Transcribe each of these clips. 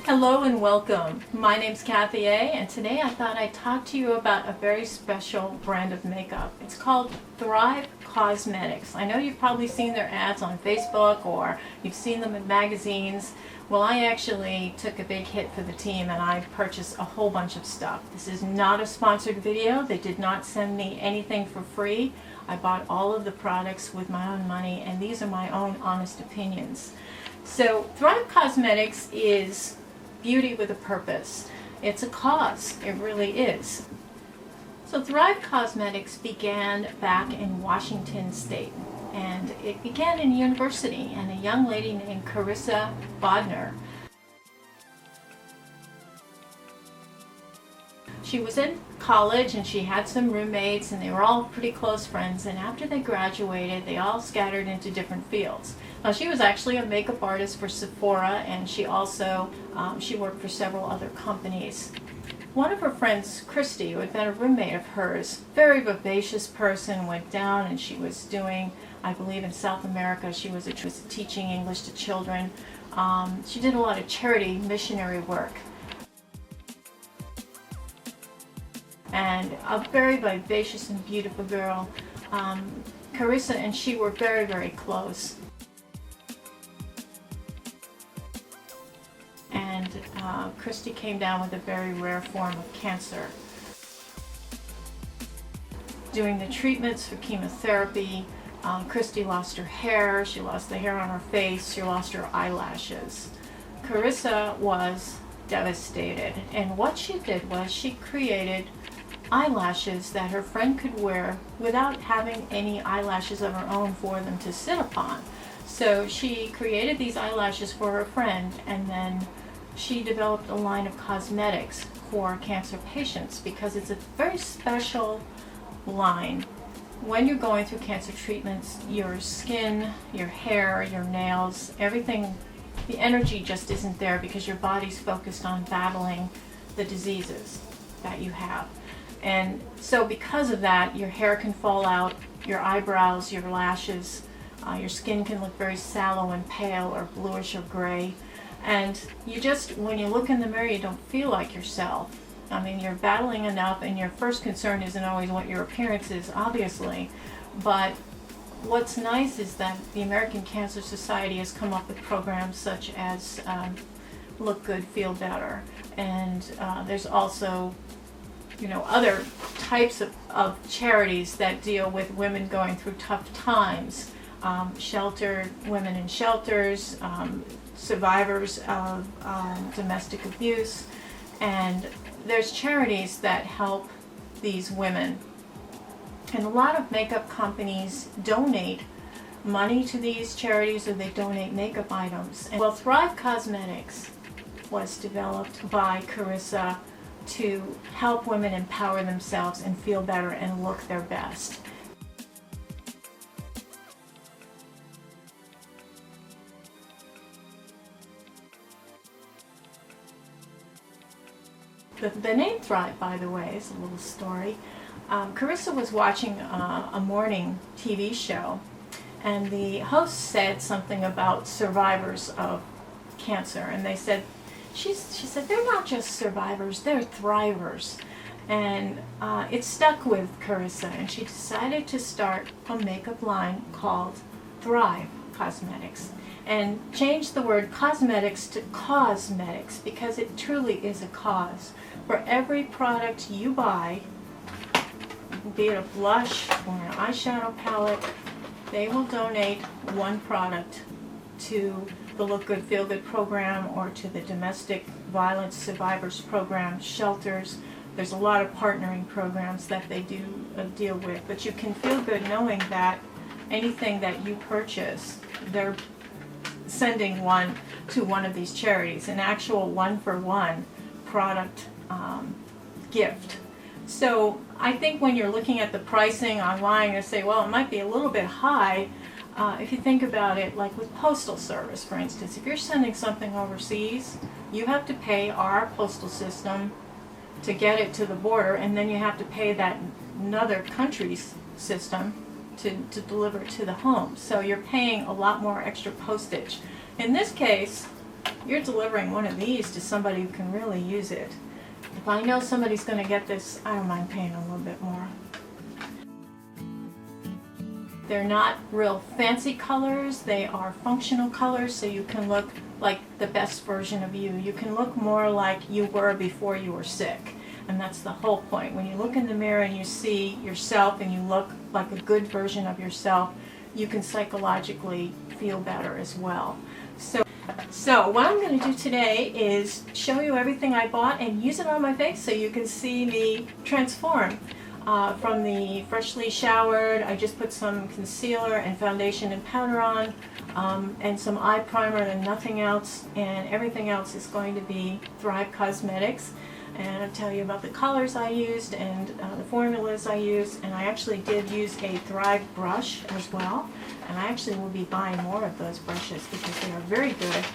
Hello and welcome. My name's Kathy A, and today I thought I'd talk to you about a very special brand of makeup. It's called Thrive Causemetics. I know you've probably seen their ads on Facebook or you've seen them in magazines. Well, I actually took a big hit for the team and I purchased a whole bunch of stuff. This is not a sponsored video. They did not send me anything for free. I bought all of the products with my own money, and these are my own honest opinions. So Thrive Causemetics is beauty with a purpose. It's a cause. It really is. So Thrive Causemetics began back in Washington State, and it began in university, and a young lady named Karissa Bodnar. She was in college and she had some roommates and they were all pretty close friends, and after they graduated they all scattered into different fields. Now, she was actually a makeup artist for Sephora, and she also she worked for several other companies. One of her friends, Kristy, who had been a roommate of hers, very vivacious person, went down and she was doing, I believe in South America, she was teaching English to children. She did a lot of charity missionary work. And a very vivacious and beautiful girl. Karissa and she were very, very close. And Kristy came down with a very rare form of cancer. Doing the treatments for chemotherapy, Kristy lost her hair, she lost the hair on her face, she lost her eyelashes. Karissa was devastated, and what she did was she created eyelashes that her friend could wear without having any eyelashes of her own for them to sit upon. So she created these eyelashes for her friend, and then she developed a line of cosmetics for cancer patients because it's a very special line. When you're going through cancer treatments, your skin, your hair, your nails, everything, the energy just isn't there because your body's focused on battling the diseases that you have. And so because of that, your hair can fall out, your eyebrows, your lashes, your skin can look very sallow and pale or bluish or gray. And you just, when you look in the mirror, you don't feel like yourself. I mean, you're battling enough, and your first concern isn't always what your appearance is, obviously. But what's nice is that the American Cancer Society has come up with programs such as Look Good, Feel Better. And there's also other types of charities that deal with women going through tough times, women in shelters, survivors of domestic abuse, and there's charities that help these women. And a lot of makeup companies donate money to these charities, or they donate makeup items. And, well, Thrive Causemetics was developed by Karissa to help women empower themselves and feel better and look their best. The name Thrive, by the way, is a little story. Karissa was watching a morning TV show, and the host said something about survivors of cancer, and they said, she said, they're not just survivors, they're thrivers. And it stuck with Karissa, and she decided to start a makeup line called Thrive Causemetics, and change the word cosmetics to Causemetics because it truly is a cause. For every product you buy, be it a blush or an eyeshadow palette, they will donate one product to the Look Good, Feel Good program or to the Domestic Violence Survivors program, shelters. There's a lot of partnering programs that they do deal with, but you can feel good knowing that anything that you purchase, they're sending one to one of these charities, an actual one-for-one product gift. So I think when you're looking at the pricing online, you say, well, it might be a little bit high. If you think about it, like with postal service, for instance, if you're sending something overseas, you have to pay our postal system to get it to the border, and then you have to pay that another country's system to deliver it to the home. So you're paying a lot more extra postage. In this case, you're delivering one of these to somebody who can really use it. If I know somebody's going to get this, I don't mind paying a little bit more. They're not real fancy colors, they are functional colors, so you can look like the best version of you. You can look more like you were before you were sick. And that's the whole point. When you look in the mirror and you see yourself and you look like a good version of yourself, you can psychologically feel better as well. So what I'm going to do today is show you everything I bought and use it on my face so you can see me transform. From the freshly showered, I just put some concealer and foundation and powder on, and some eye primer and nothing else, and everything else is going to be Thrive Causemetics. And I'll tell you about the colors I used and the formulas I used, and I actually did use a Thrive brush as well, and I actually will be buying more of those brushes because they are very good.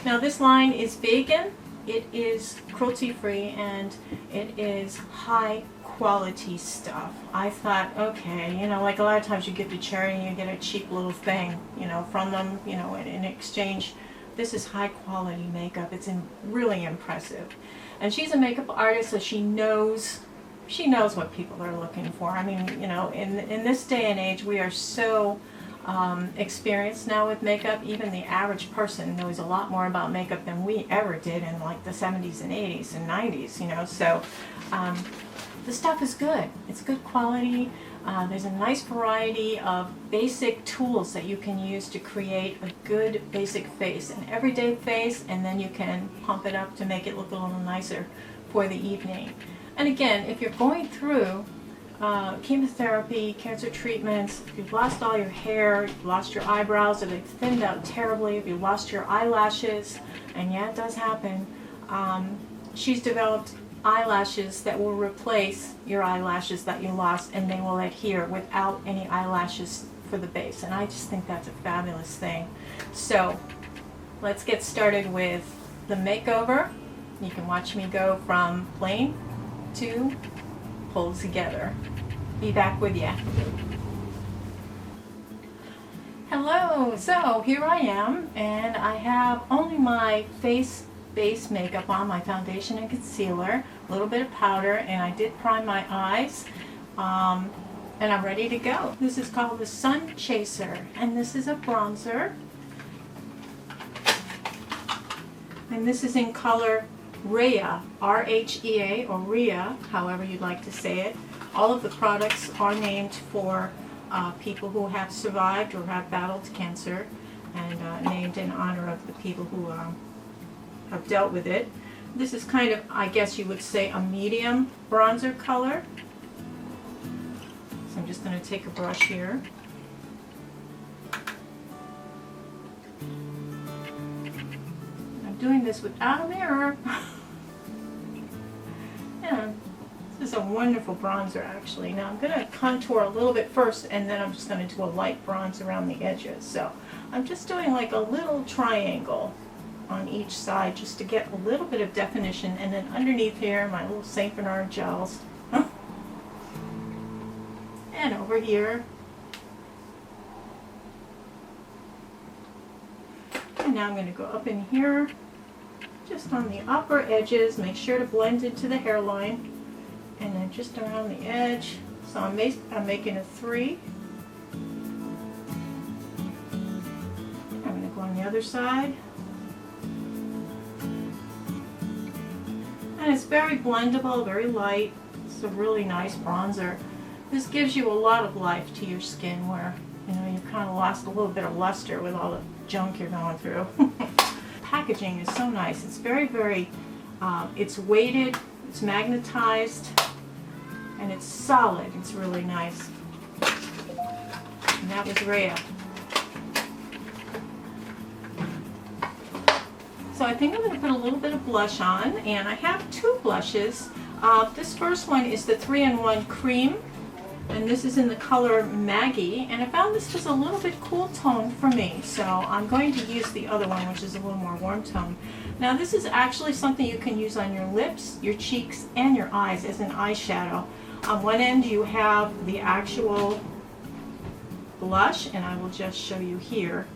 Now this line is vegan, it is cruelty-free, and it is high quality stuff. I thought, okay, you know, like a lot of times you get the charity and you get a cheap little thing, you know, from them, you know, in exchange. This is high quality makeup. It's really impressive. And she's a makeup artist, so she knows what people are looking for. I mean, you know, in this day and age, we are so experienced now with makeup. Even the average person knows a lot more about makeup than we ever did in like the 70s and 80s and 90s, you know. So the stuff is good. It's good quality. There's a nice variety of basic tools that you can use to create a good basic face, an everyday face, and then you can pump it up to make it look a little nicer for the evening. And again, if you're going through chemotherapy, cancer treatments, if you've lost all your hair, you've lost your eyebrows, if they've thinned out terribly, if you've lost your eyelashes, and yeah, it does happen, she's developed eyelashes that will replace your eyelashes that you lost, and they will adhere without any eyelashes for the base, and I just think that's a fabulous thing. So let's get started with the makeover. You can watch me go from plain to pulled together. Be back with ya. Hello, so here I am, and I have only my face base makeup on, my foundation and concealer, a little bit of powder, and I did prime my eyes, and I'm ready to go. This is called the Sun Chaser, and this is a bronzer, and this is in color Rhea, R-H-E-A, or Rhea, however you'd like to say it. All of the products are named for people who have survived or have battled cancer, and named in honor of the people who have dealt with it. This is kind of, I guess you would say, a medium bronzer color. So I'm just going to take a brush here. I'm doing this without a mirror. Yeah, this is a wonderful bronzer actually. Now I'm going to contour a little bit first, and then I'm just going to do a light bronze around the edges. So I'm just doing like a little triangle on each side just to get a little bit of definition, and then underneath here my little St. Bernard gels and over here, and now I'm going to go up in here just on the upper edges, make sure to blend into the hairline, and then just around the edge. So I'm making a 3. I'm going to go on the other side. And it's very blendable, very light. It's a really nice bronzer. This gives you a lot of life to your skin where, you know, you've kind of lost a little bit of luster with all the junk you're going through. Packaging is so nice. It's very, very, it's weighted, it's magnetized, and it's solid. It's really nice. And that was Rhea. So I think I'm going to put a little bit of blush on, and I have 2 blushes. This first one is the 3-in-1 cream, and this is in the color Maggie, and I found this was a little bit cool toned for me, so I'm going to use the other one, which is a little more warm tone. Now this is actually something you can use on your lips, your cheeks, and your eyes as an eyeshadow. On one end you have the actual blush, and I will just show you here.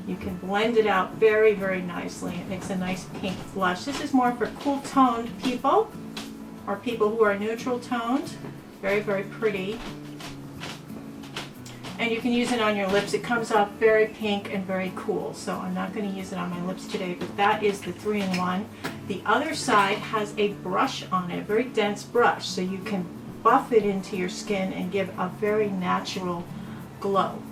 You can blend it out very, very nicely. It makes a nice pink blush. This is more for cool toned people or people who are neutral toned. Very, very pretty. And you can use it on your lips. It comes off very pink and very cool. So I'm not going to use it on my lips today, but that is the 3-in-1. The other side has a brush on it, a very dense brush, so you can buff it into your skin and give a very natural glow.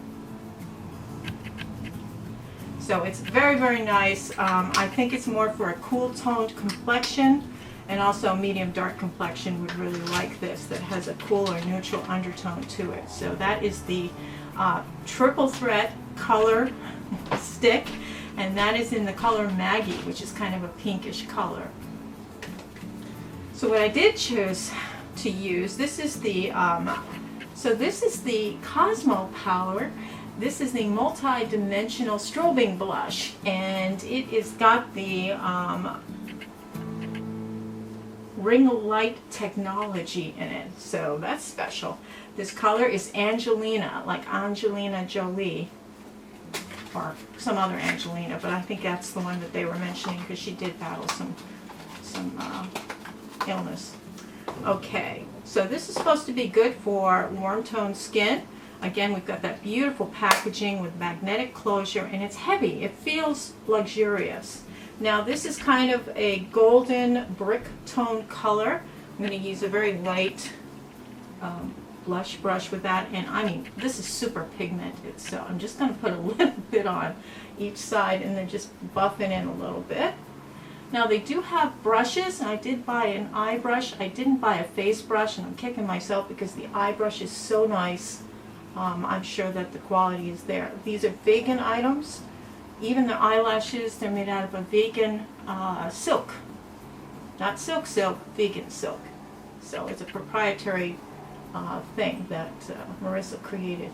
So it's very, very nice. I think it's more for a cool toned complexion, and also a medium dark complexion would really like this, that has a cool or neutral undertone to it. So that is the triple threat color stick, and that is in the color Maggie, which is kind of a pinkish color. So what I did choose to use, this is the Cosmo Power. This is the multi-dimensional strobing blush, and it is got the ring light technology in it, so that's special. This color is Angelina, like Angelina Jolie, or some other Angelina, but I think that's the one that they were mentioning because she did battle some illness. Okay, so this is supposed to be good for warm toned skin. Again, we've got that beautiful packaging with magnetic closure, and it's heavy. It feels luxurious. Now this is kind of a golden brick tone color. I'm going to use a very light blush brush with that, and I mean, this is super pigmented, so I'm just going to put a little bit on each side and then just buff it in a little bit. Now they do have brushes, and I did buy an eye brush. I didn't buy a face brush, and I'm kicking myself because the eye brush is so nice. I'm sure that the quality is there. These are vegan items. Even the eyelashes, they're made out of a vegan silk. Not silk, vegan silk. So it's a proprietary thing that Marissa created.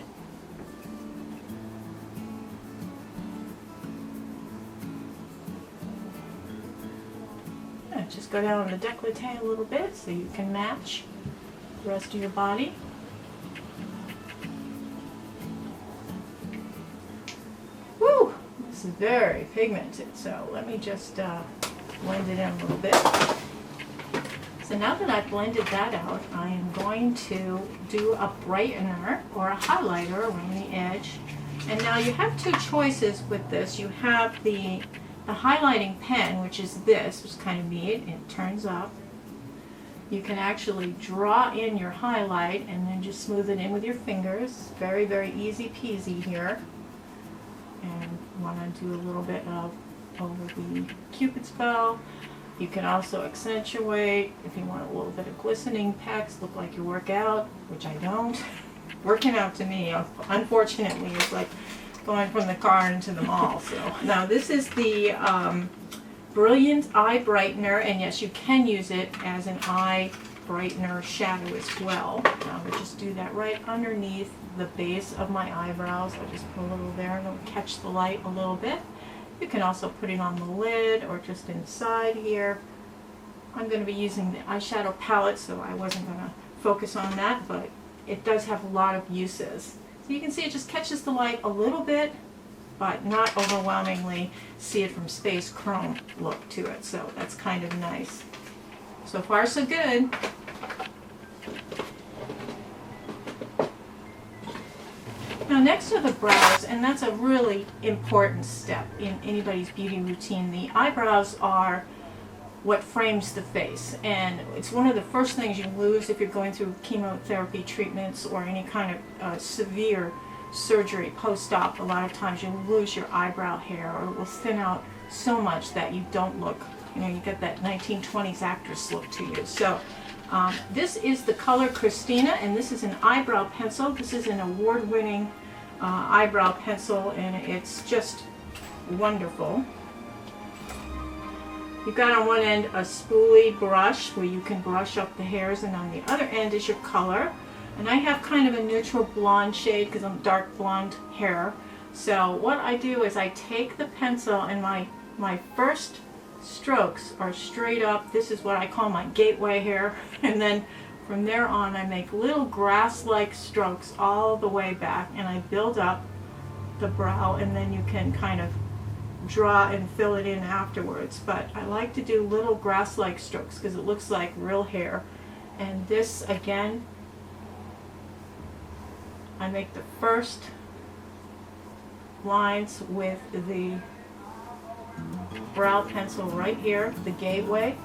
Just go down on the décolleté a little bit so you can match the rest of your body. Woo! This is very pigmented, so let me just blend it in a little bit. So now that I've blended that out, I am going to do a brightener or a highlighter around the edge. And now you have two choices with this. You have the highlighting pen, which is this, which is kind of neat. It turns up. You can actually draw in your highlight and then just smooth it in with your fingers. Very, very easy peasy here. And want to do a little bit of over the Cupid's bow. You can also accentuate if you want a little bit of glistening pecs, look like you work out, which I don't. Working out to me, unfortunately, is like going from the car into the mall. So now this is the Brilliant Eye Brightener, and yes, you can use it as an eye brightener shadow as well. I would just do that right underneath the base of my eyebrows. I'll just put a little there and it'll catch the light a little bit. You can also put it on the lid or just inside here. I'm going to be using the eyeshadow palette, so I wasn't going to focus on that, but it does have a lot of uses. So you can see it just catches the light a little bit, but not overwhelmingly. See it from space chrome look to it, so that's kind of nice. So far so good. Now next are the brows, and that's a really important step in anybody's beauty routine. The eyebrows are what frames the face, and it's one of the first things you lose if you're going through chemotherapy treatments or any kind of severe surgery post-op. A lot of times you lose your eyebrow hair, or it will thin out so much that you don't look, you get that 1920s actress look to you. So this is the color Christina, and this is an eyebrow pencil. This is an award-winning eyebrow pencil, and it's just wonderful. You've got on one end a spoolie brush where you can brush up the hairs, and on the other end is your color. And I have kind of a neutral blonde shade because I'm dark blonde hair. So what I do is I take the pencil, and my first strokes are straight up. This is what I call my gateway hair, and then from there on I make little grass-like strokes all the way back, and I build up the brow, and then you can kind of draw and fill it in afterwards. But I like to do little grass-like strokes because it looks like real hair. And this, again, I make the first lines with the brow pencil right here, the gateway.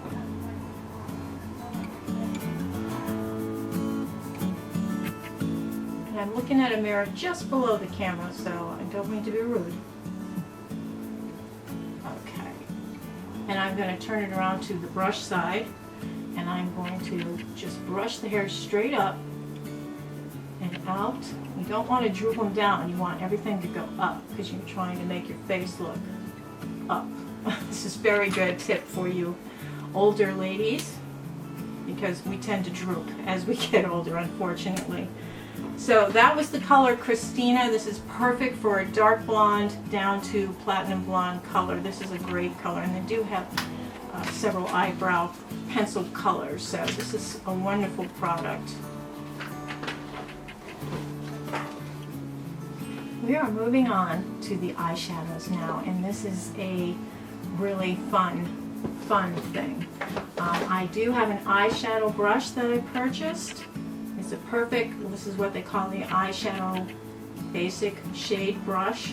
And I'm looking at a mirror just below the camera, so I don't mean to be rude. Okay. And I'm going to turn it around to the brush side, and I'm going to just brush the hair straight up and out. You don't want to droop them down. You want everything to go up because you're trying to make your face look up. This is a very good tip for you older ladies because we tend to droop as we get older, unfortunately. So that was the color Christina. This is perfect for a dark blonde down to platinum blonde color. This is a great color, and they do have several eyebrow pencil colors, so this is a wonderful product. We are moving on to the eyeshadows now, and this is a really fun thing. I do have an eyeshadow brush that I purchased. It's a perfect, this is what they call the eyeshadow basic shade brush,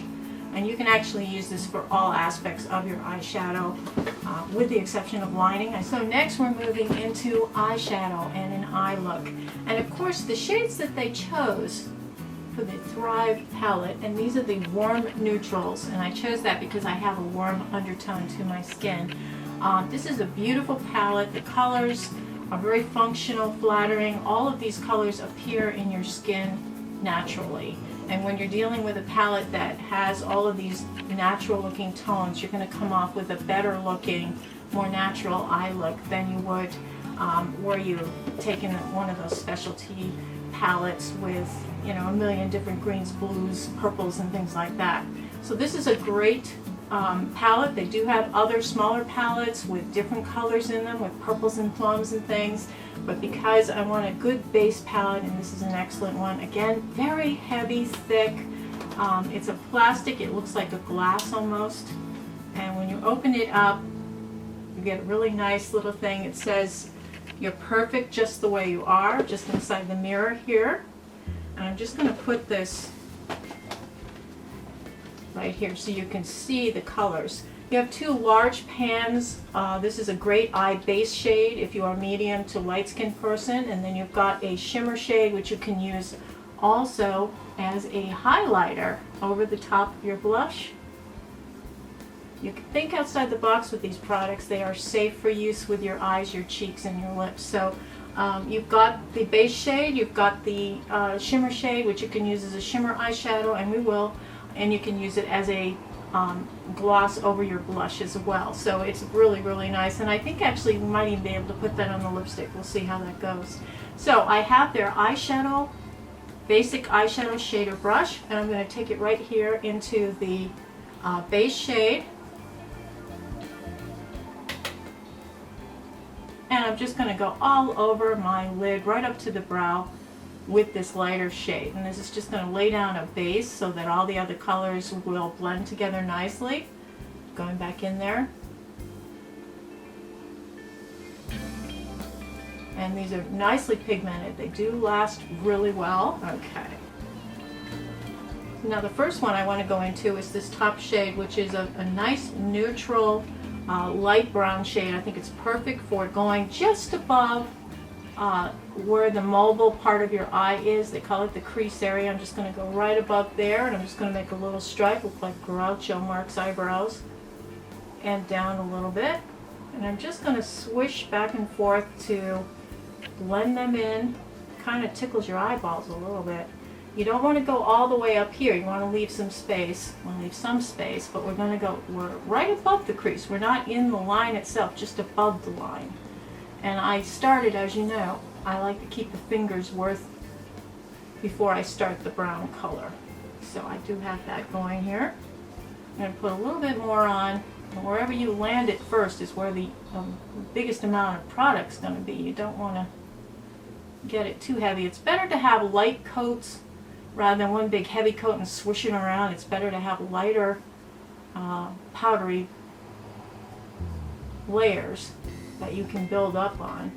and you can actually use this for all aspects of your eyeshadow with the exception of lining. So next we're moving into eyeshadow and an eye look, and of course the shades that they chose for the Thrive palette, and these are the warm neutrals, and I chose that because I have a warm undertone to my skin. This is a beautiful palette. The colors are very functional, flattering. All of these colors appear in your skin naturally, and when you're dealing with a palette that has all of these natural looking tones, you're going to come off with a better looking, more natural eye look than you would were you taking one of those specialty palettes with, you know, a million different greens, blues, purples, and things like that. So this is a great palette. They do have other smaller palettes with different colors in them, with purples and plums and things, but because I want a good base palette, and this is an excellent one, again, very heavy, thick. It's a plastic, it looks like a glass almost, and when you open it up, you get a really nice little thing. It says, "You're perfect just the way you are," just inside the mirror here. And I'm just going to put this right here so you can see the colors. You have two large pans. This is a great eye base shade if you are a medium to light skinned person, and then you've got a shimmer shade which you can use also as a highlighter over the top of your blush. You can think outside the box with these products. They are safe for use with your eyes, your cheeks, and your lips. So you've got the base shade, you've got the shimmer shade, which you can use as a shimmer eyeshadow, and you can use it as a gloss over your blush as well. So it's really, really nice, and I think actually we might even be able to put that on the lipstick. We'll see how that goes. So I have their eyeshadow, basic eyeshadow shader brush, and I'm going to take it right here into the base shade. And I'm just going to go all over my lid, right up to the brow with this lighter shade. And this is just going to lay down a base so that all the other colors will blend together nicely. Going back in there. And these are nicely pigmented. They do last really well. Okay. Now the first one I want to go into is this top shade, which is a nice neutral light brown shade. I think it's perfect for going just above where the mobile part of your eye is. They call it the crease area. I'm just going to go right above there, and I'm just going to make a little stripe, look like Groucho Marx eyebrows, and down a little bit. And I'm just going to swish back and forth to blend them in. Kind of tickles your eyeballs a little bit. You don't want to go all the way up here. You want to leave some space. We'll leave some space, but we're right above the crease. We're not in the line itself, just above the line. And I started, as you know, I like to keep the fingers worth before I start the brown color. So I do have that going here. I'm going to put a little bit more on. And wherever you land it first is where the biggest amount of product's going to be. You don't want to get it too heavy. It's better to have light coats rather than one big heavy coat and swishing around. It's better to have lighter powdery layers that you can build up on.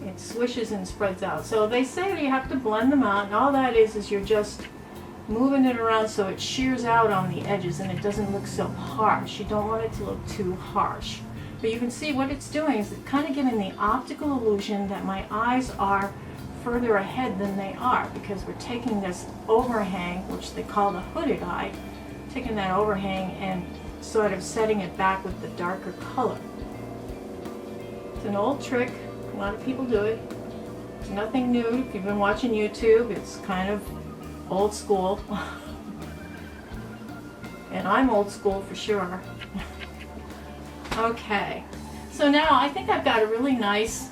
It swishes and spreads out. So they say that you have to blend them out, and all that is you're just moving it around so it shears out on the edges and it doesn't look so harsh. You don't want it to look too harsh. But you can see what it's doing is it's kind of giving the optical illusion that my eyes are further ahead than they are, because we're taking this overhang, which they call the hooded eye, taking that overhang and sort of setting it back with the darker color. It's an old trick. A lot of people do it. It's nothing new. If you've been watching YouTube, it's kind of old school. And I'm old school for sure. Okay, so now I think I've got a really nice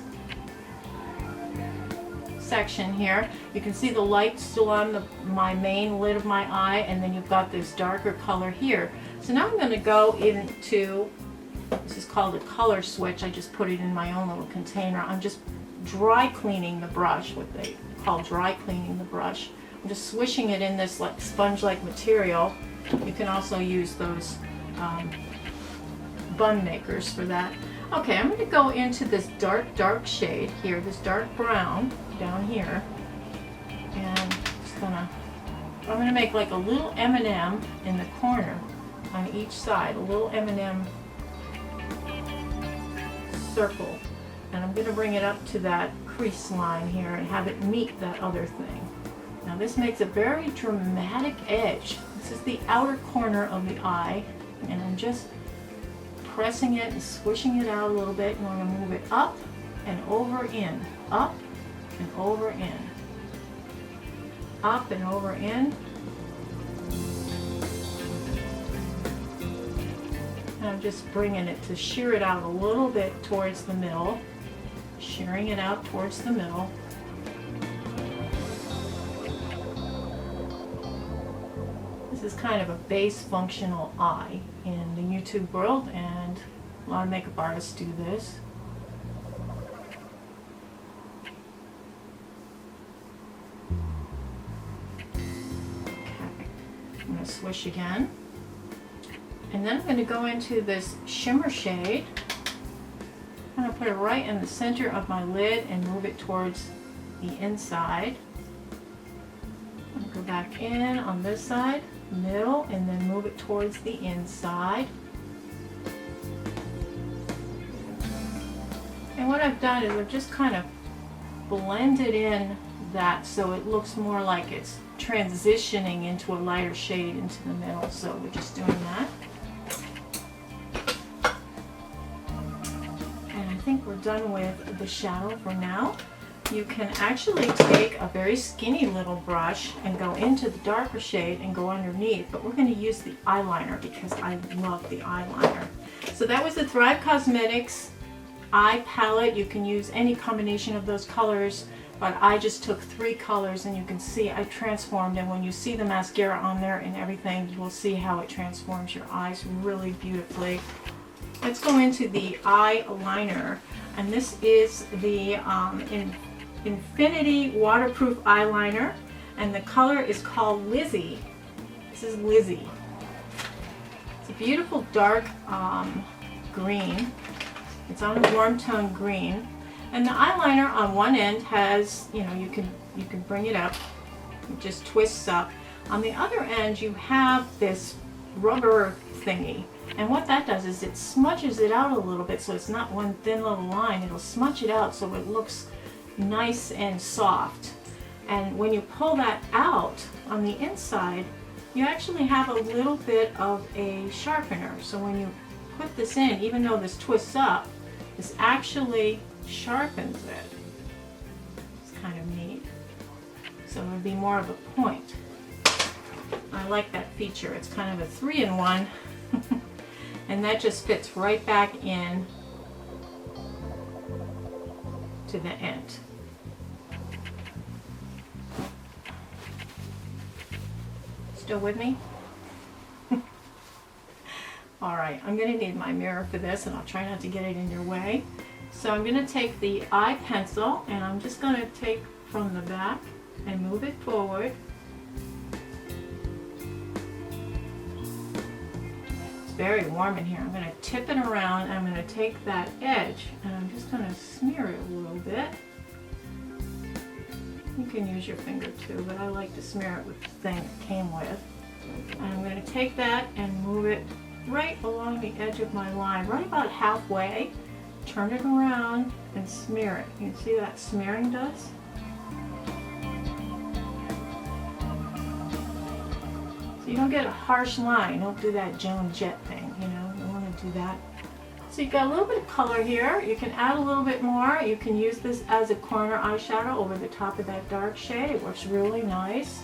section here. You can see the light still on my main lid of my eye, and then you've got this darker color here. So now I'm going to go into, this is called a color switch. I just put it in my own little container. I'm just dry cleaning the brush, what they call dry cleaning the brush. I'm just swishing it in this like sponge-like material. You can also use those bun makers for that. Okay, I'm going to go into this dark shade here, this dark brown down here, and I'm going to make like a little M&M in the corner on each side, a little M&M circle, and I'm going to bring it up to that crease line here and have it meet that other thing. Now this makes a very dramatic edge. This is the outer corner of the eye, and I'm just pressing it and swishing it out a little bit. You want to move it up and over in, up and over in, up and over in. And I'm just bringing it to shear it out a little bit towards the middle, shearing it out towards the middle. This is kind of a base functional eye in the YouTube world, and a lot of makeup artists do this. Okay, I'm going to swish again. And then I'm going to go into this shimmer shade. I'm going to put it right in the center of my lid and move it towards the inside. I'll go back in on this side, middle, and then move it towards the inside. And what I've done is I've just kind of blended in that so it looks more like it's transitioning into a lighter shade into the middle. So we're just doing that. And I think we're done with the shadow for now. You can actually take a very skinny little brush and go into the darker shade and go underneath, but we're going to use the eyeliner because I love the eyeliner. So that was the Thrive Causemetics eye palette. You can use any combination of those colors, but I just took 3 colors, and you can see I transformed, and when you see the mascara on there and everything, you will see how it transforms your eyes really beautifully. Let's go into the eyeliner, and this is the Infinity Waterproof Eyeliner, and the color is called Lizzie. This is Lizzie. It's a beautiful dark green. It's on a warm tone green, and the eyeliner on one end has, you know, you can bring it up, it just twists up. On the other end you have this rubber thingy, and what that does is it smudges it out a little bit, so it's not one thin little line. It'll smudge it out so it looks nice and soft. And when you pull that out on the inside, you actually have a little bit of a sharpener. So when you put this in, even though this twists up, this actually sharpens it. It's kind of neat. So it would be more of a point. I like that feature. It's kind of a 3-in-1. And that just fits right back in to the end. Still with me? Alright, I'm going to need my mirror for this, and I'll try not to get it in your way. So I'm going to take the eye pencil, and I'm just going to take from the back and move it forward. It's very warm in here. I'm going to tip it around, and I'm going to take that edge and I'm just going to smear it a little bit. You can use your finger too, but I like to smear it with the thing it came with. And I'm going to take that and move it right along the edge of my line, right about halfway. Turn it around and smear it. You can see that smearing does? So you don't get a harsh line. Don't do that Joan Jett thing, you know, you don't want to do that. So you've got a little bit of color here. You can add a little bit more. You can use this as a corner eyeshadow over the top of that dark shade. It works really nice.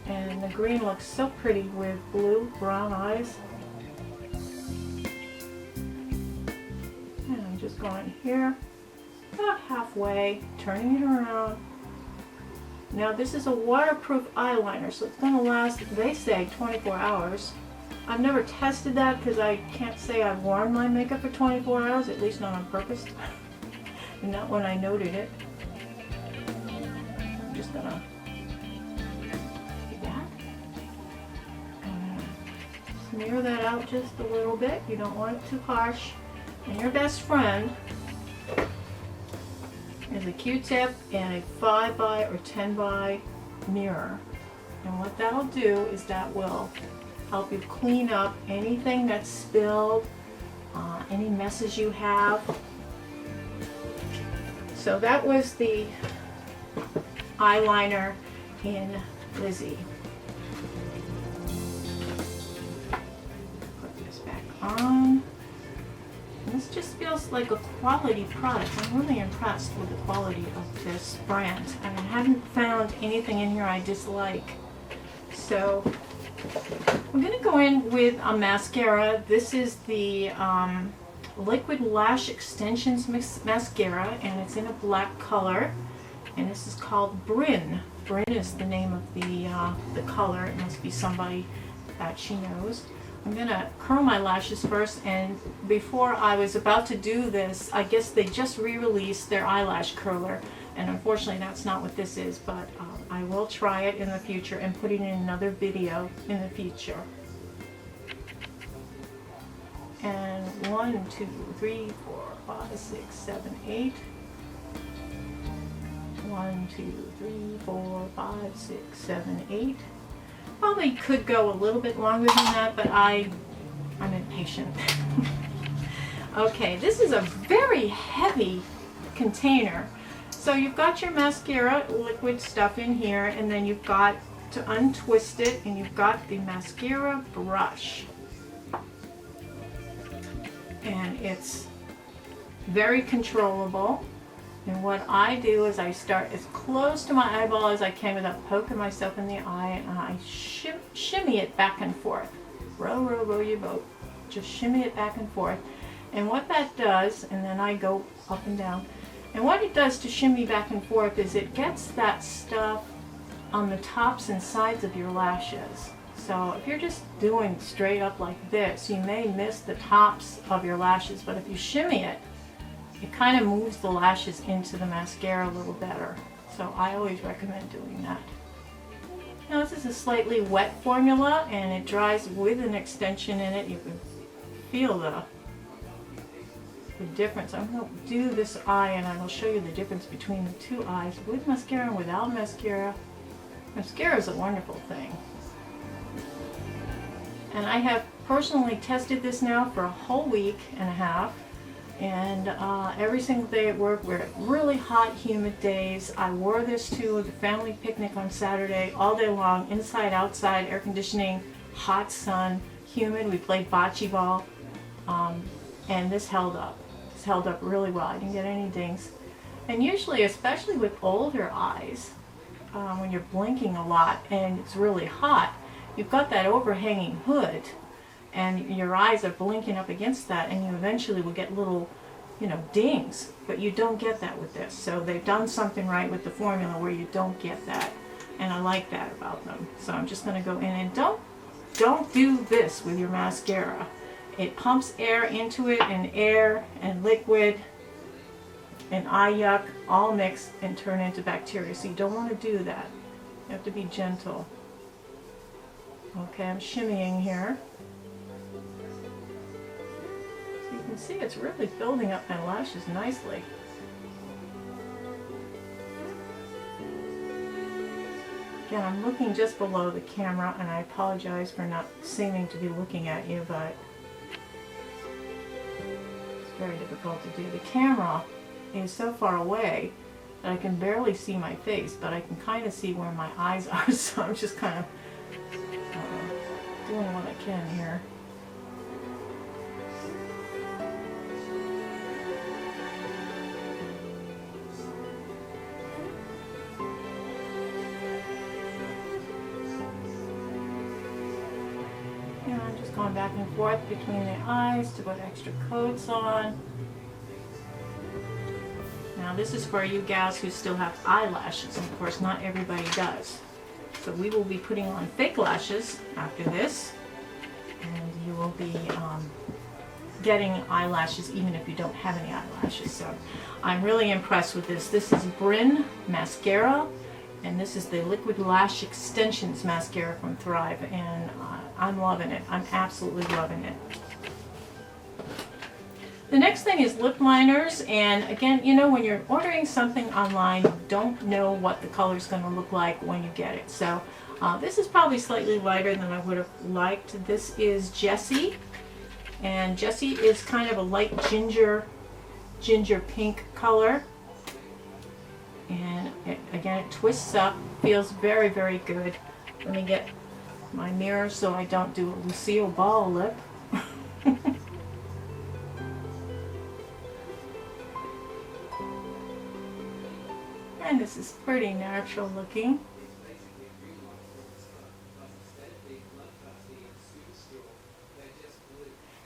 And the green looks so pretty with blue, brown eyes. And I'm just going here, about halfway, turning it around. Now this is a waterproof eyeliner, so it's going to last, they say, 24 hours. I've never tested that because I can't say I've worn my makeup for 24 hours, at least not on purpose, and not when I noted it. I'm just going to do that. Smear that out just a little bit. You don't want it too harsh. And your best friend is a Q-tip and a 5 by or 10 by mirror. And what that'll do is that will help you clean up anything that's spilled, any messes you have. So that was the eyeliner in Lizzie. Put this back on. This just feels like a quality product. I'm really impressed with the quality of this brand. I haven't found anything in here I dislike. So I'm going to go in with a mascara. This is the Liquid Lash Extensions Mascara, and it's in a black color. And this is called Bryn. Bryn is the name of the color. It must be somebody that she knows. I'm going to curl my lashes first, and before I was about to do this, I guess they just re-released their eyelash curler, and unfortunately that's not what this is, but I will try it in the future and put it in another video in the future. And 1, 2, 3, 4, 5, 6, 7, 8. 1, 2, 3, 4, 5, 6, 7, 8. Probably could go a little bit longer than that, but I'm impatient. Okay, this is a very heavy container. So you've got your mascara liquid stuff in here, and then you've got to untwist it, and you've got the mascara brush. And it's very controllable. And what I do is I start as close to my eyeball as I can without poking myself in the eye, and I shimmy it back and forth. Row, row, row your boat. Just shimmy it back and forth. And what that does, and then I go up and down, and what it does to shimmy back and forth is it gets that stuff on the tops and sides of your lashes. So if you're just doing straight up like this, you may miss the tops of your lashes, but if you shimmy it, it kind of moves the lashes into the mascara a little better. So I always recommend doing that. Now this is a slightly wet formula, and it dries with an extension in it. You can feel the difference. I'm going to do this eye, and I will show you the difference between the two eyes with mascara and without mascara. Mascara is a wonderful thing. And I have personally tested this now for a whole week and a half. And every single day at work, we're at really hot, humid days. I wore this to the family picnic on Saturday, all day long, inside, outside, air conditioning, hot sun, humid. We played bocce ball, and this held up. This held up really well. I didn't get any dings. And usually, especially with older eyes, when you're blinking a lot and it's really hot, you've got that overhanging hood, and your eyes are blinking up against that, and you eventually will get little, dings, but you don't get that with this. So they've done something right with the formula where you don't get that, and I like that about them. So I'm just going to go in, and don't do this with your mascara. It pumps air into it, and air and liquid and eye yuck all mix and turn into bacteria. So you don't want to do that. You have to be gentle. Okay, I'm shimmying here. So you can see it's really building up my lashes nicely. Again, I'm looking just below the camera, and I apologize for not seeming to be looking at you, but it's very difficult to do. The camera is so far away that I can barely see my face, but I can kind of see where my eyes are, so I'm just kind of doing what I can here. And I'm just going back and forth between the eyes to put extra coats on. Now this is for you gals who still have eyelashes, and of course not everybody does. So we will be putting on fake lashes after this, and you will be getting eyelashes even if you don't have any eyelashes. So I'm really impressed with this. This is Bryn Mascara, and this is the Liquid Lash Extensions Mascara from Thrive, and I'm loving it. I'm absolutely loving it. The next thing is lip liners, and again, you know, when you're ordering something online, you don't know what the color is going to look like when you get it. So this is probably slightly lighter than I would have liked. This is Jessie, and Jessie is kind of a light ginger pink color, and again, it twists up, feels very, very good. Let me get my mirror so I don't do a Lucille Ball lip. And this is pretty natural looking.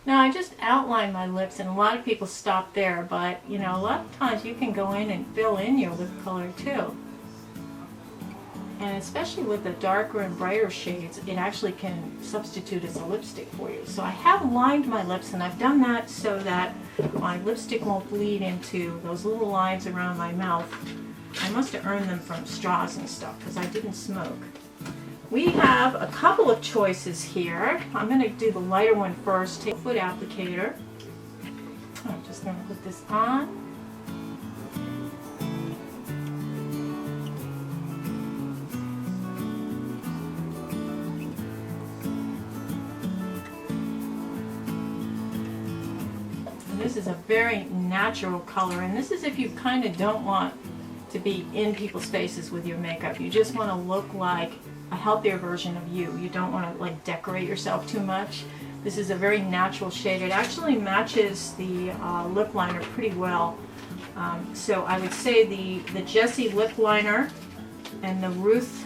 Now I just outlined my lips, and a lot of people stop there, but you know, a lot of times you can go in and fill in your lip color too. And especially with the darker and brighter shades, it actually can substitute as a lipstick for you. So I have lined my lips, and I've done that so that my lipstick won't bleed into those little lines around my mouth. I must have earned them from straws and stuff because I didn't smoke. We have a couple of choices here. I'm going to do the lighter one first. Take a foot applicator. I'm just going to put this on. And this is a very natural color, and this is if you kind of don't want to be in people's faces with your makeup. You just want to look like a healthier version of you. You don't want to like decorate yourself too much. This is a very natural shade. It actually matches the lip liner pretty well. So I would say the Jessie lip liner and the Ruth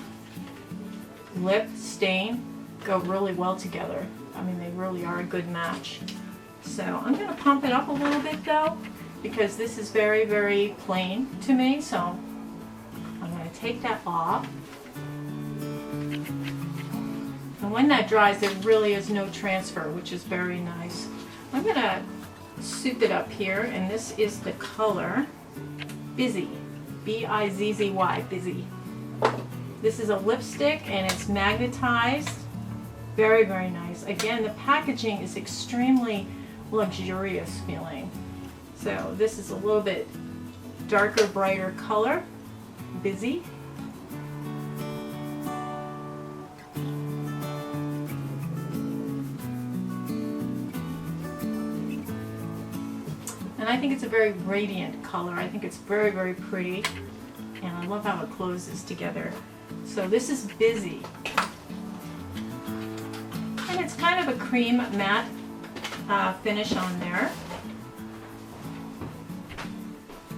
lip stain go really well together. I mean, they really are a good match. So I'm going to pump it up a little bit though, because this is very, very plain to me, so I'm going to take that off. And when that dries, there really is no transfer, which is very nice. I'm going to soup it up here, and this is the color Bizzy, B-I-Z-Z-Y, Bizzy. This is a lipstick, and it's magnetized. Very, very nice. Again, the packaging is extremely luxurious feeling. So this is a little bit darker, brighter color, Bizzy. And I think it's a very radiant color. I think it's very, very pretty. And I love how it closes together. So this is Bizzy. And it's kind of a cream matte finish on there.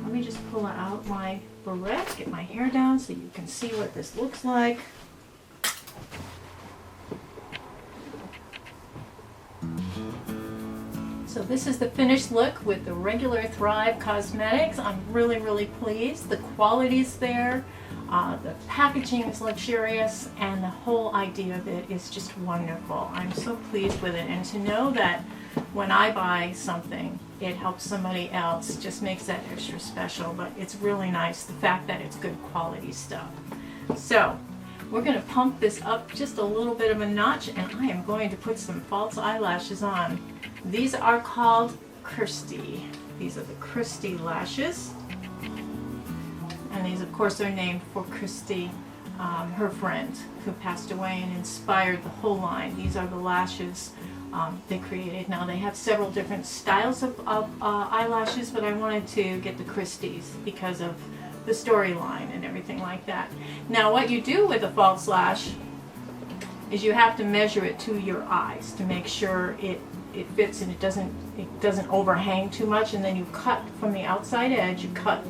Let me just pull out my barrette, get my hair down so you can see what this looks like. So this is the finished look with the regular Thrive Causemetics. I'm really, really pleased. The quality's there, the packaging is luxurious, and the whole idea of it is just wonderful. I'm so pleased with it, and to know that when I buy something, it helps somebody else, just makes that extra special. But it's really nice, the fact that it's good quality stuff. So we're going to pump this up just a little bit of a notch, and I am going to put some false eyelashes on. These are called Kristy. These are the Kristy lashes. And these, of course, are named for Kristy, her friend, who passed away and inspired the whole line. These are the lashes they created. Now, they have several different styles of eyelashes, but I wanted to get the Kristys because of the storyline and everything like that. Now, what you do with a false lash is you have to measure it to your eyes to make sure it fits and it doesn't overhang too much, and then you cut from the outside edge, you cut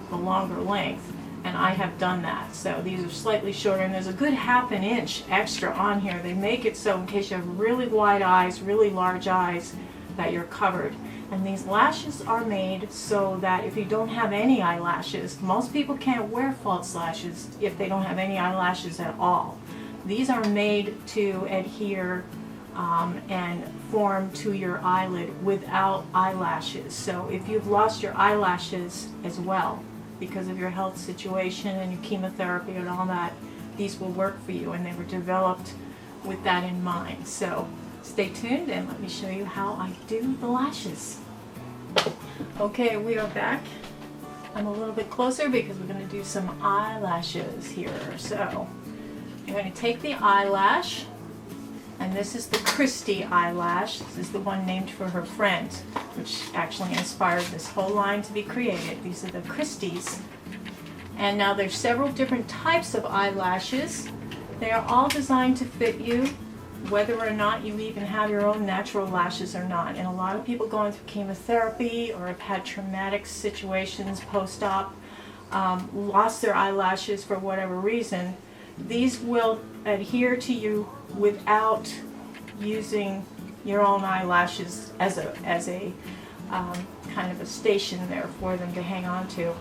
the longer length, and I have done that. So these are slightly shorter, and there's a good ½ an inch extra on here. They make it so in case you have really wide eyes, really large eyes, that you're covered. And these lashes are made so that if you don't have any eyelashes, most people can't wear false lashes if they don't have any eyelashes at all. These are made to adhere and form to your eyelid without eyelashes. So if you've lost your eyelashes as well because of your health situation and your chemotherapy and all that, these will work for you, and they were developed with that in mind. So stay tuned and let me show you how I do the lashes. Okay, we are back. I'm a little bit closer because we're going to do some eyelashes here. So I'm going to take the eyelash, and this is the Kristy eyelash. This is the one named for her friend, which actually inspired this whole line to be created. These are the Kristys. And now there's several different types of eyelashes. They are all designed to fit you, whether or not you even have your own natural lashes or not. And a lot of people going through chemotherapy or have had traumatic situations post-op, lost their eyelashes for whatever reason, these will adhere to you without using your own eyelashes as a kind of a station there for them to hang on to.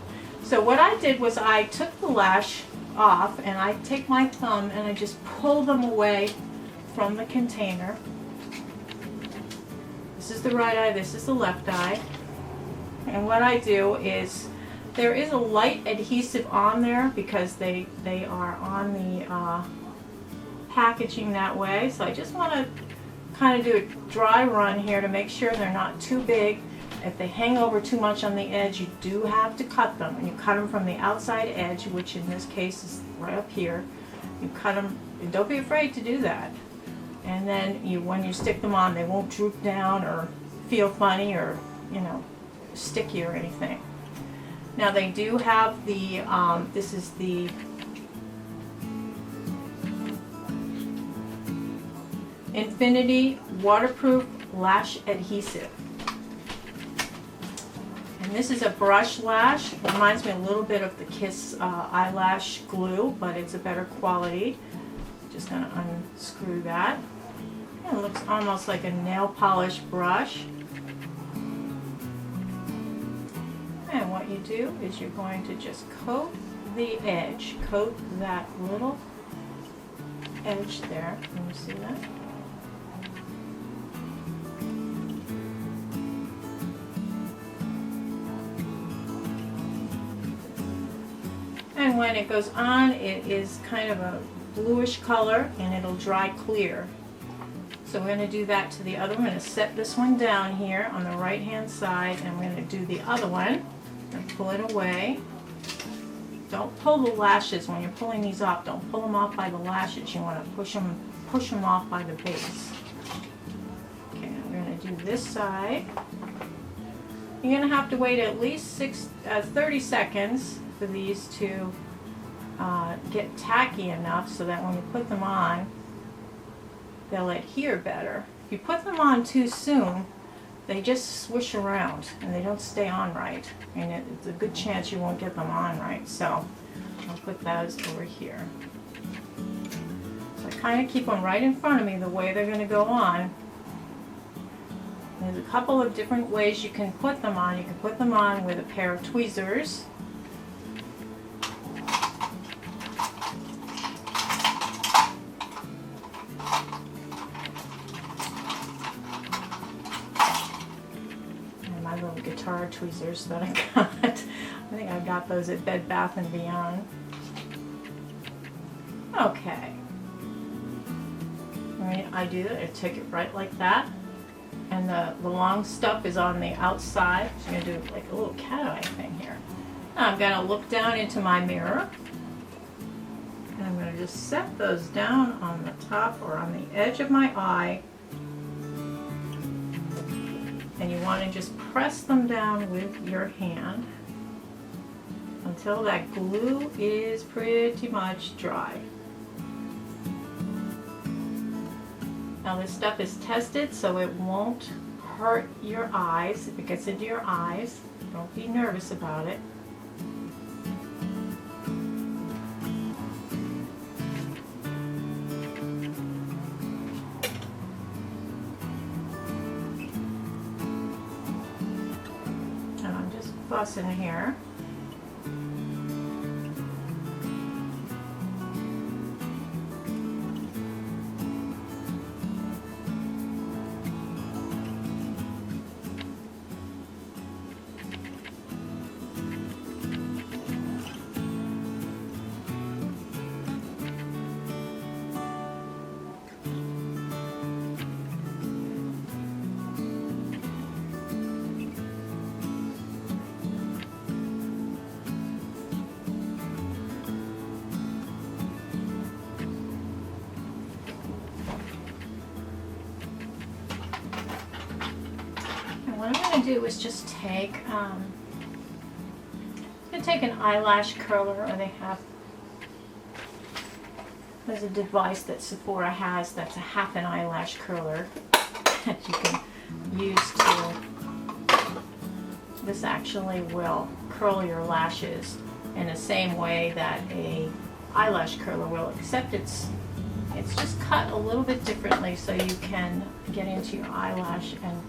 So what I did was I took the lash off, and I take my thumb and I just pull them away from the container. This is the right eye, this is the left eye. And what I do is, there is a light adhesive on there because they are on the packaging that way. So I just want to kind of do a dry run here to make sure they're not too big. If they hang over too much on the edge, you do have to cut them. And you cut them from the outside edge, which in this case is right up here. You cut them, and don't be afraid to do that. And then when you stick them on, they won't droop down or feel funny or, sticky or anything. Now they do have the, this is the Infinity Waterproof Lash Adhesive. And this is a brush lash. It reminds me a little bit of the Kiss eyelash glue, but it's a better quality. Just going to unscrew that. And it looks almost like a nail polish brush. And what you do is you're going to just coat the edge. Coat that little edge there. Can you see that? And when it goes on, it is kind of a bluish color, and it'll dry clear. So we're going to do that to the other one. I'm going to set this one down here on the right hand side, and we're going to do the other one and pull it away. Don't pull the lashes when you're pulling these off. Don't pull them off by the lashes. You want to push them off by the base. Okay, now we're going to do this side. You're going to have to wait at least 30 seconds for these to get tacky enough so that when you put them on, they'll adhere better. If you put them on too soon, they just swish around and they don't stay on right. And it's a good chance you won't get them on right. So I'll put those over here. So I kind of keep them right in front of me the way they're going to go on. There's a couple of different ways you can put them on. You can put them on with a pair of tweezers. tweezers that I got. I think I got those at Bed Bath & Beyond. Okay. I take it right like that. And the long stuff is on the outside. So I'm going to do like a little cat eye thing here. Now I'm going to look down into my mirror. And I'm going to just set those down on the top or on the edge of my eye. And you want to just press them down with your hand until that glue is pretty much dry. Now this stuff is tested so it won't hurt your eyes if it gets into your eyes. Don't be nervous about it. And I'm just fussing here. What I'm going to do is just take, I'm going to take an eyelash curler, or they have, there's a device that Sephora has that's a half an eyelash curler that you can use to, this actually will curl your lashes in the same way that a eyelash curler will, except it's just cut a little bit differently so you can get into your eyelash and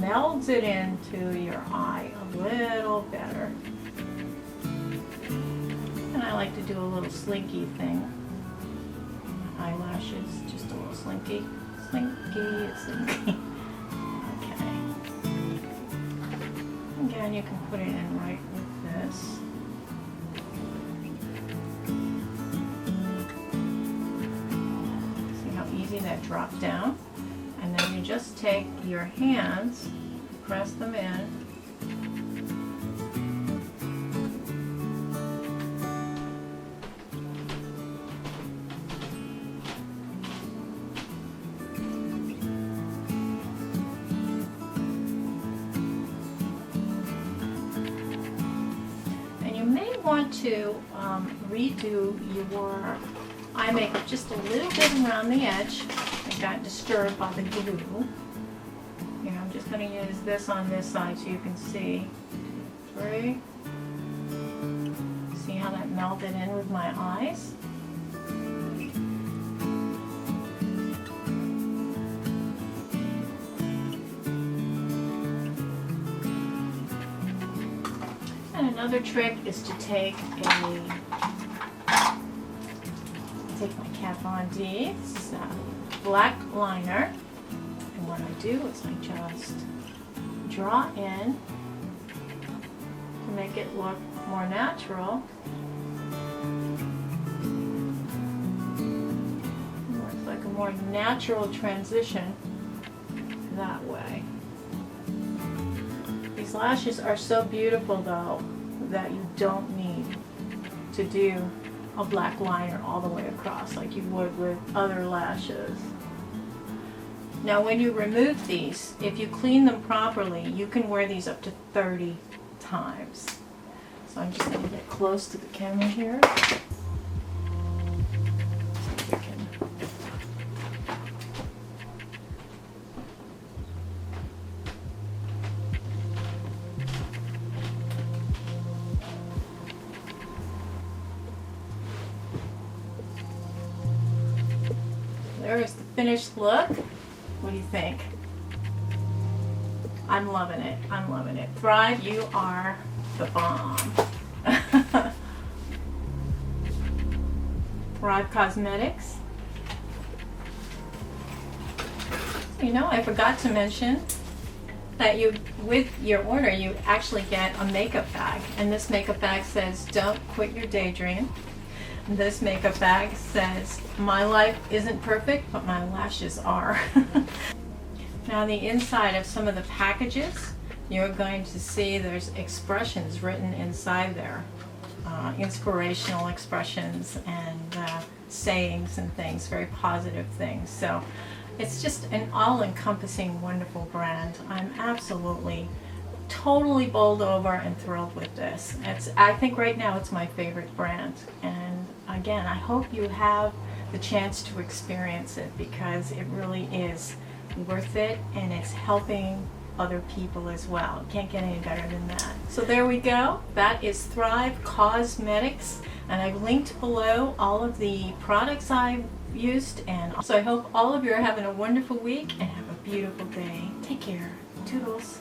melds it into your eye a little better. And I like to do a little slinky thing. Eyelashes, just a little slinky. Slinky. Okay. Again, you can put it in right with this. See how easy that dropped down? And then you just take your hands, press them in, and you may want to redo your eye makeup just a little bit around the edge. It got disturbed by the glue. Here, I'm just going to use this on this side so you can see. See how that melted in with my eyes? And another trick is to take my Kat Von D. This is black liner, and what I do is I just draw in to make it look more natural. It looks like a more natural transition that way. These lashes are so beautiful though that you don't need to do a black liner all the way across like you would with other lashes. Now when you remove these, if you clean them properly, you can wear these up to 30 times. So I'm just going to get close to the camera here. There is the finished look. What do you think? I'm loving it. I'm loving it. Thrive, you are the bomb. Thrive Causemetics. You know, I forgot to mention that with your order, you actually get a makeup bag. And this makeup bag says, "Don't quit your daydream." This makeup bag says, "My life isn't perfect, but my lashes are." Now the inside of some of the packages, you're going to see there's expressions written inside there. Inspirational expressions and sayings and things, very positive things. So it's just an all-encompassing, wonderful brand. I'm absolutely, totally bowled over and thrilled with this. I think right now it's my favorite brand. And again, I hope you have the chance to experience it, because it really is worth it, and it's helping other people as well. Can't get any better than that. So there we go. That is Thrive Causemetics, and I've linked below all of the products I've used. And so I hope all of you are having a wonderful week and have a beautiful day. Take care. Toodles.